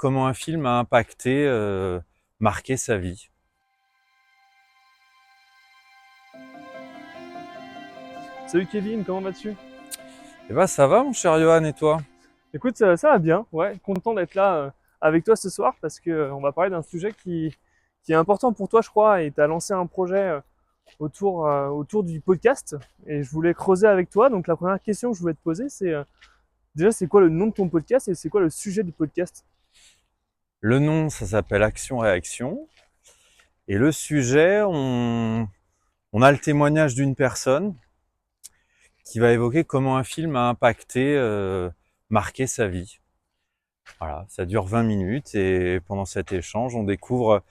comment un film a impacté, marqué sa vie. Salut Kevin, comment vas-tu? Eh ben ça va mon cher Johan, et toi? Écoute, ça va bien, ouais, content d'être là avec toi ce soir parce que on va parler d'un sujet qui est important pour toi, je crois, et tu as lancé un projet autour du podcast et je voulais creuser avec toi. Donc la première question que je voulais te poser, c'est déjà c'est quoi le nom de ton podcast et c'est quoi le sujet du podcast? Le nom, ça s'appelle Action-Réaction. Et le sujet, on a le témoignage d'une personne qui va évoquer comment un film a impacté, marqué sa vie. Voilà, ça dure 20 minutes et pendant cet échange, on découvre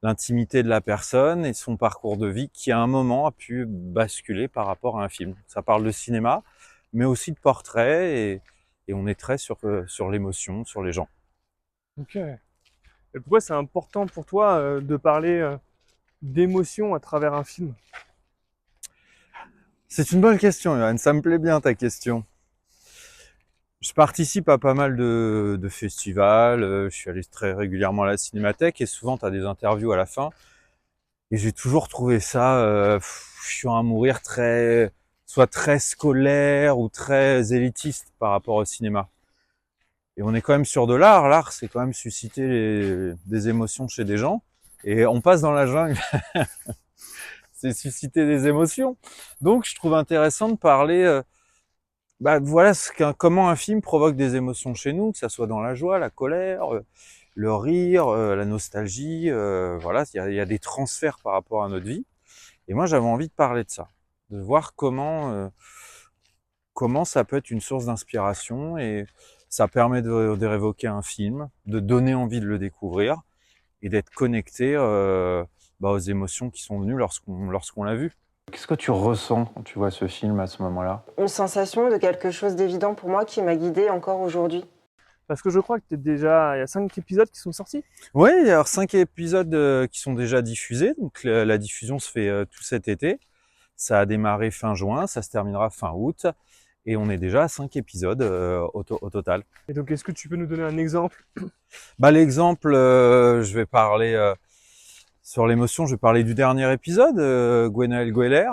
l'intimité de la personne et son parcours de vie qui à un moment a pu basculer par rapport à un film. Ça parle de cinéma, mais aussi de portraits et on est très sur l'émotion, sur les gens. Ok. Et pourquoi c'est important pour toi de parler d'émotion à travers un film? C'est une bonne question, Johan. Ça me plaît bien ta question. Je participe à pas mal de festivals, je suis allé très régulièrement à la Cinémathèque et souvent tu as des interviews à la fin. Et j'ai toujours trouvé ça chiant à mourir, soit très scolaire ou très élitiste par rapport au cinéma. Et on est quand même sur de l'art. L'art, c'est quand même susciter des émotions chez des gens. Et on passe dans la jungle, c'est susciter des émotions. Donc, je trouve intéressant de parler, voilà, comment un film provoque des émotions chez nous, que ça soit dans la joie, la colère, le rire, la nostalgie. Voilà, il y a des transferts par rapport à notre vie. Et moi, j'avais envie de parler de ça, de voir comment ça peut être une source d'inspiration et ça permet de révoquer un film, de donner envie de le découvrir et d'être connecté aux émotions qui sont venues lorsqu'on l'a vu. Qu'est-ce que tu ressens quand tu vois ce film à ce moment-là? Une sensation de quelque chose d'évident pour moi qui m'a guidée encore aujourd'hui. Parce que je crois que il y a 5 épisodes qui sont sortis. Oui, il y a 5 épisodes qui sont déjà diffusés, donc la diffusion se fait tout cet été. Ça a démarré fin juin, ça se terminera fin août. Et on est déjà à 5 épisodes au total. Et donc est-ce que tu peux nous donner un exemple? L'exemple, je vais parler sur l'émotion, je vais parler du dernier épisode, Gwenaël Gueler,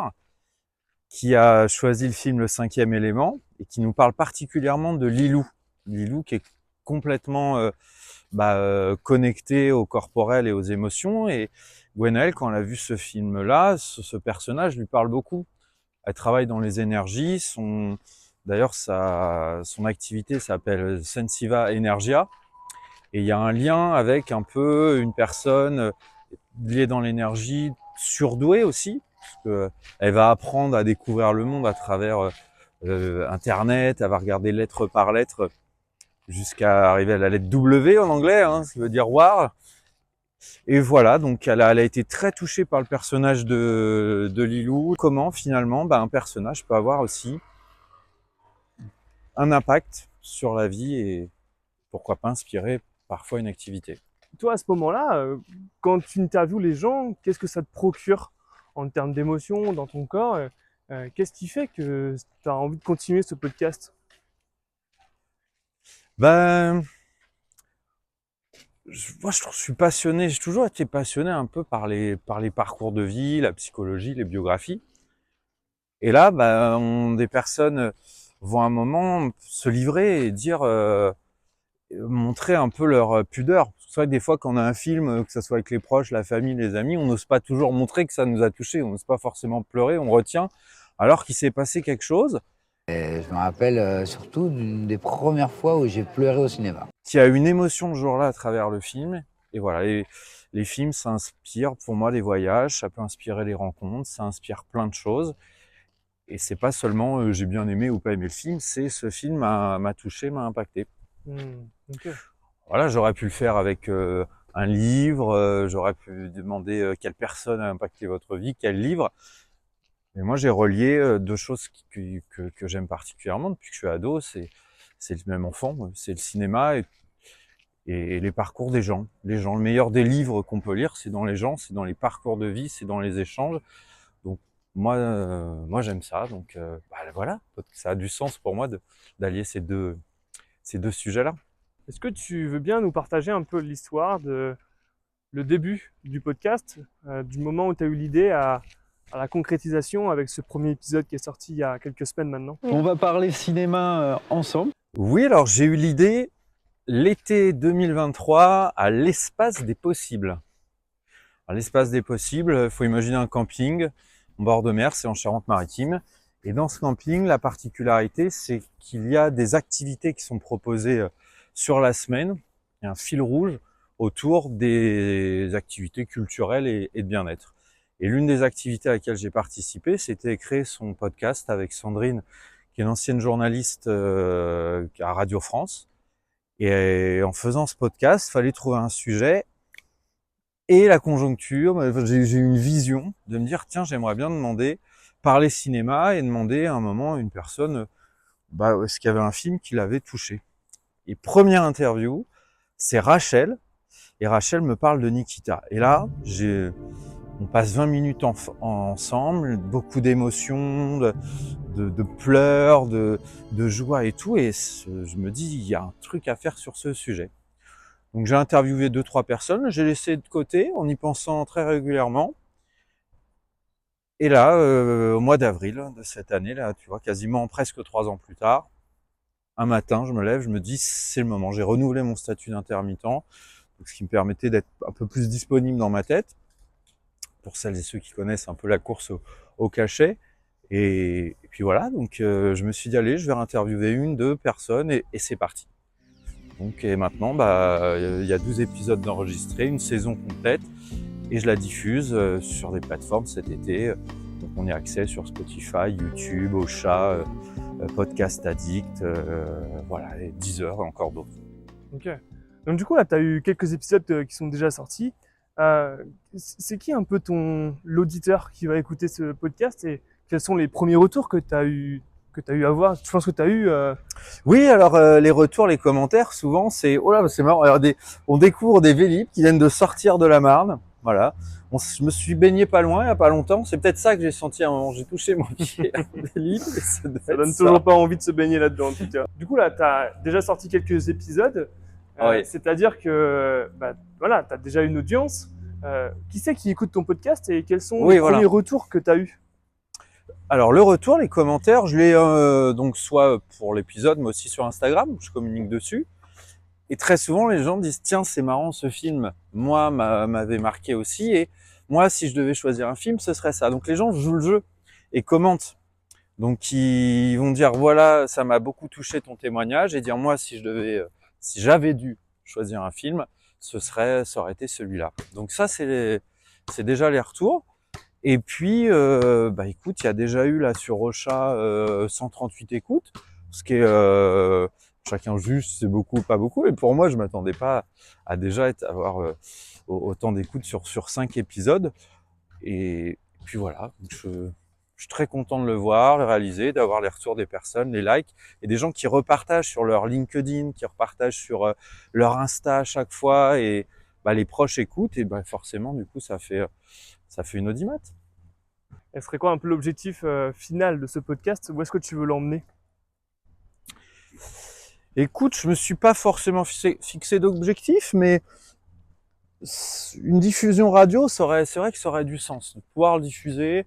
qui a choisi le film Le Cinquième Élément et qui nous parle particulièrement de Lilou. Lilou qui est complètement connecté au corporel et aux émotions. Et Gwenaël, quand elle a vu ce film-là, ce personnage lui parle beaucoup. Elle travaille dans les énergies. D'ailleurs, son activité s'appelle Sensiva Energia. Et il y a un lien avec un peu une personne liée dans l'énergie, surdouée aussi, parce que elle va apprendre à découvrir le monde à travers Internet, elle va regarder lettre par lettre jusqu'à arriver à la lettre W en anglais, hein, ce qui veut dire war. Et voilà, donc elle a été très touchée par le personnage de Lilou. Comment finalement un personnage peut avoir aussi un impact sur la vie et pourquoi pas inspirer parfois une activité. Toi, à ce moment-là, quand tu interviews les gens, qu'est-ce que ça te procure en termes d'émotions dans ton corps? Qu'est-ce qui fait que tu as envie de continuer ce podcast? Ben, je suis passionné, j'ai toujours été passionné un peu par les parcours de vie, la psychologie, les biographies. Et là, des personnes vont à un moment se livrer et dire, montrer un peu leur pudeur. C'est vrai que des fois, quand on a un film, que ce soit avec les proches, la famille, les amis, on n'ose pas toujours montrer que ça nous a touchés, on n'ose pas forcément pleurer, on retient, alors qu'il s'est passé quelque chose. Et je me rappelle surtout d'une des premières fois où j'ai pleuré au cinéma. Qui a une émotion ce jour-là à travers le film. Et voilà, les films, ça inspire pour moi les voyages, ça peut inspirer les rencontres, ça inspire plein de choses. Et c'est pas seulement j'ai bien aimé ou pas aimé le film, c'est ce film m'a touché, m'a impacté. Ok. Voilà, j'aurais pu le faire avec un livre, j'aurais pu demander quelle personne a impacté votre vie, quel livre. Mais moi, j'ai relié deux choses que j'aime particulièrement depuis que je suis ado, c'est le même enfant, c'est le cinéma et les parcours des gens. Les gens, le meilleur des livres qu'on peut lire, c'est dans les gens, c'est dans les parcours de vie, c'est dans les échanges. Donc moi j'aime ça. Donc voilà, ça a du sens pour moi d'allier ces deux sujets-là. Est-ce que tu veux bien nous partager un peu l'histoire de le début du podcast, du moment où tu as eu l'idée à la concrétisation avec ce premier épisode qui est sorti il y a quelques semaines maintenant? On va parler cinéma ensemble. Oui, alors j'ai eu l'idée l'été 2023 à l'espace des possibles. À l'espace des possibles, il faut imaginer un camping en bord de mer, c'est en Charente-Maritime. Et dans ce camping, la particularité, c'est qu'il y a des activités qui sont proposées sur la semaine. Il y a un fil rouge autour des activités culturelles et de bien-être. Et l'une des activités à laquelle j'ai participé, c'était créer son podcast avec Sandrine, qui est une ancienne journaliste à Radio France. Et en faisant ce podcast, il fallait trouver un sujet et la conjoncture. J'ai eu une vision de me dire, tiens, j'aimerais bien parler cinéma et demander à un moment à une personne est-ce qu'il y avait un film qui l'avait touché. Et première interview, c'est Rachel. Et Rachel me parle de Nikita. Et là, on passe 20 minutes ensemble, beaucoup d'émotions, de pleurs, de joie et tout. Et je me dis, il y a un truc à faire sur ce sujet. Donc j'ai interviewé 2-3 personnes, j'ai laissé de côté en y pensant très régulièrement. Et là, au mois d'avril de cette année, là, tu vois, quasiment presque 3 ans plus tard, un matin, je me lève, je me dis, c'est le moment. J'ai renouvelé mon statut d'intermittent, ce qui me permettait d'être un peu plus disponible dans ma tête, pour celles et ceux qui connaissent un peu la course au cachet. Et puis voilà, donc je me suis dit, allez, je vais interviewer 1-2 personnes et c'est parti. Donc et maintenant, il y a 12 épisodes d'enregistrés, une saison complète, et je la diffuse sur des plateformes cet été. Donc on y a accès sur Spotify, YouTube, Ocha, Podcast Addict, voilà, et Deezer et encore d'autres. Ok. Donc du coup, là, tu as eu quelques épisodes qui sont déjà sortis. C'est qui un peu l'auditeur qui va écouter ce podcast et quels sont les premiers retours que tu as eu à voir? Je pense que tu as eu... Oui, alors les retours, les commentaires, souvent c'est oh là, c'est marrant. Alors, on découvre des Vélib qui viennent de sortir de la Marne. Voilà. Je me suis baigné pas loin, il y a pas longtemps. C'est peut-être ça que j'ai senti à un moment. J'ai touché mon pied à Vélib. Ça donne toujours pas envie de se baigner là-dedans, en tout cas. Du coup, là, tu as déjà sorti quelques épisodes. Oui. C'est-à-dire que voilà, tu as déjà une audience. Qui c'est qui écoute ton podcast et quels sont les premiers retours que tu as eus? Alors le retour, les commentaires, je l'ai donc soit pour l'épisode, mais aussi sur Instagram, où je communique dessus. Et très souvent, les gens disent, tiens, c'est marrant ce film, moi, m'avait marqué aussi, et moi, si je devais choisir un film, ce serait ça. Donc les gens jouent le jeu et commentent. Donc ils vont dire, voilà, ça m'a beaucoup touché ton témoignage, et dire, moi, si j'avais dû choisir un film, ça aurait été celui-là. Donc ça, c'est déjà les retours. Et puis, écoute, il y a déjà eu là sur Ocha 138 écoutes, ce qui est chacun juge si c'est beaucoup ou pas beaucoup. Et pour moi, je m'attendais pas à déjà avoir autant d'écoutes sur 5 épisodes. Et puis voilà, je suis très content de le voir, le réaliser, d'avoir les retours des personnes, les likes, et des gens qui repartagent sur leur LinkedIn, qui repartagent sur leur Insta à chaque fois, et les proches écoutent, et forcément, du coup, ça fait une audimat. Et serait quoi un peu l'objectif final de ce podcast? Où est-ce que tu veux l'emmener? Écoute, je me suis pas forcément fixé d'objectif, mais une diffusion radio, c'est vrai que ça aurait du sens. De pouvoir le diffuser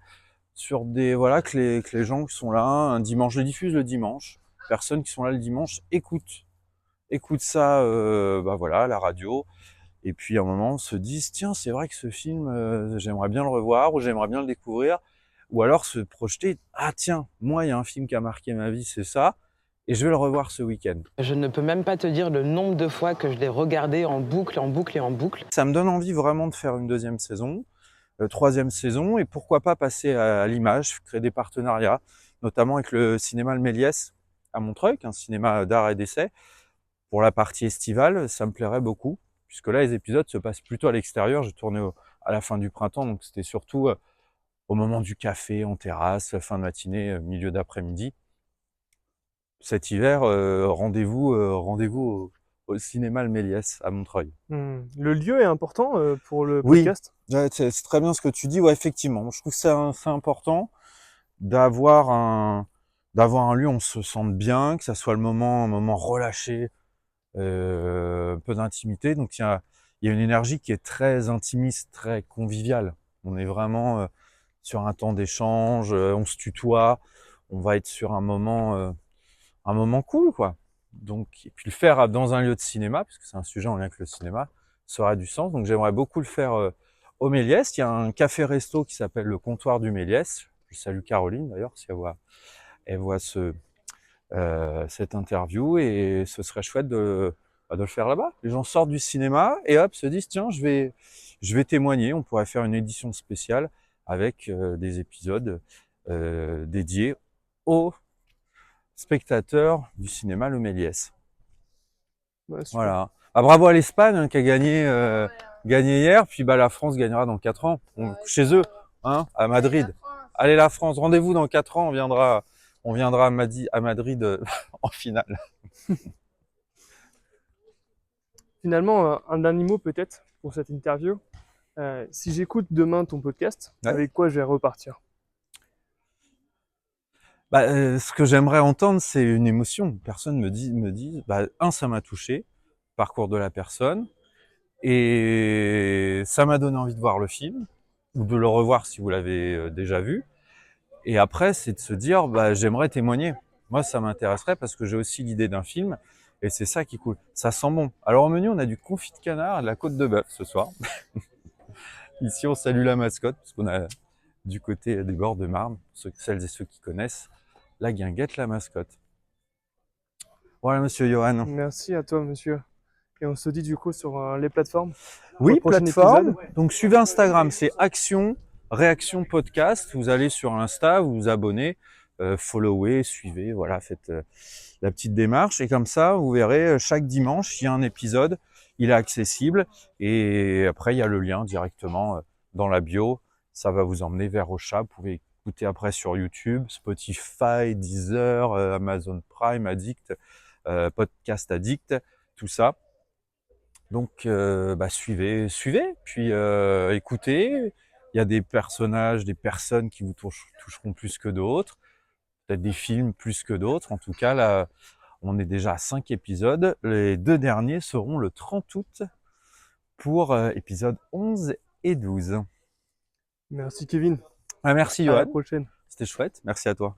sur que les gens qui sont là un dimanche, je le diffuse le dimanche. Personnes qui sont là le dimanche écoutent ça, à la radio. Et puis à un moment, se disent, tiens, c'est vrai que ce film, j'aimerais bien le revoir, ou j'aimerais bien le découvrir. Ou alors se projeter, ah tiens, moi, il y a un film qui a marqué ma vie, c'est ça, et je vais le revoir ce week-end. Je ne peux même pas te dire le nombre de fois que je l'ai regardé en boucle, en boucle et en boucle. Ça me donne envie vraiment de faire une deuxième saison, troisième saison, et pourquoi pas passer à l'image, créer des partenariats, notamment avec le cinéma Le Méliès à Montreuil, un cinéma d'art et d'essai. Pour la partie estivale, ça me plairait beaucoup, puisque là, les épisodes se passent plutôt à l'extérieur. J'ai tourné à la fin du printemps, donc c'était surtout au moment du café, en terrasse, fin de matinée, milieu d'après-midi. Cet hiver, rendez-vous au cinéma Le Méliès à Montreuil. Le lieu est important pour le Oui. podcast? Ouais, c'est très bien ce que tu dis. Ouais, effectivement. Je trouve que c'est important d'avoir un lieu où on se sente bien, que ça soit un moment relâché, un peu d'intimité. Donc il y a une énergie qui est très intimiste, très conviviale. On est vraiment sur un temps d'échange, on se tutoie, on va être sur un moment cool, quoi. Donc, et puis le faire dans un lieu de cinéma, puisque c'est un sujet en lien avec le cinéma, ça aurait du sens. Donc j'aimerais beaucoup le faire au Méliès. Il y a un café-resto qui s'appelle le Comptoir du Méliès. Je salue Caroline d'ailleurs, si elle voit cette interview, et ce serait chouette de le faire là-bas. Les gens sortent du cinéma et hop, se disent tiens, je vais témoigner. On pourrait faire une édition spéciale avec des épisodes dédiés aux spectateurs du cinéma Le Méliès. Ouais, super. Voilà. Ah, bravo à l'Espagne hein, qui a gagné hier, puis bah la France gagnera dans 4 ans. Chez eux, hein, à Madrid. Allez la France, rendez-vous dans 4 ans, on viendra à Madrid en finale. Finalement, un dernier mot peut-être pour cette interview. Si j'écoute demain ton podcast, Ouais. avec quoi je vais repartir? Bah, ce que j'aimerais entendre, c'est une émotion. Personne me dit, bah, ça m'a touché, parcours de la personne, et ça m'a donné envie de voir le film, ou de le revoir si vous l'avez déjà vu. Et après, c'est de se dire, bah, j'aimerais témoigner. Moi, ça m'intéresserait parce que j'ai aussi l'idée d'un film, et c'est ça qui est cool. Ça sent bon. Alors au menu, on a du confit de canard et de la côte de bœuf ce soir. Ici, on salue la mascotte, parce qu'on a du côté des bords de Marne, celles et ceux qui connaissent, la guinguette, la mascotte. Voilà, monsieur Johan. Merci à toi, monsieur. Et on se dit du coup sur les plateformes. Oui, Au prochain plateforme. épisode. Donc, suivez Instagram, c'est Action Réaction Podcast. Vous allez sur Insta, vous vous abonnez, followez, suivez, voilà, faites la petite démarche. Et comme ça, vous verrez, chaque dimanche, il y a un épisode, il est accessible. Et après, il y a le lien directement dans la bio. Ça va vous emmener vers Ocha. Vous pouvez écouter après sur YouTube, Spotify, Deezer, Amazon Prime, Addict, Podcast Addict, tout ça. Donc, bah, suivez, puis écoutez. Il y a des personnages, des personnes qui vous toucheront plus que d'autres, peut-être des films plus que d'autres. En tout cas, là, on est déjà à 5 épisodes. Les 2 derniers seront le 30 août pour épisodes 11 et 12. Merci Kevin. Ah, merci À la Johan, prochaine. c'était chouette. Merci à toi.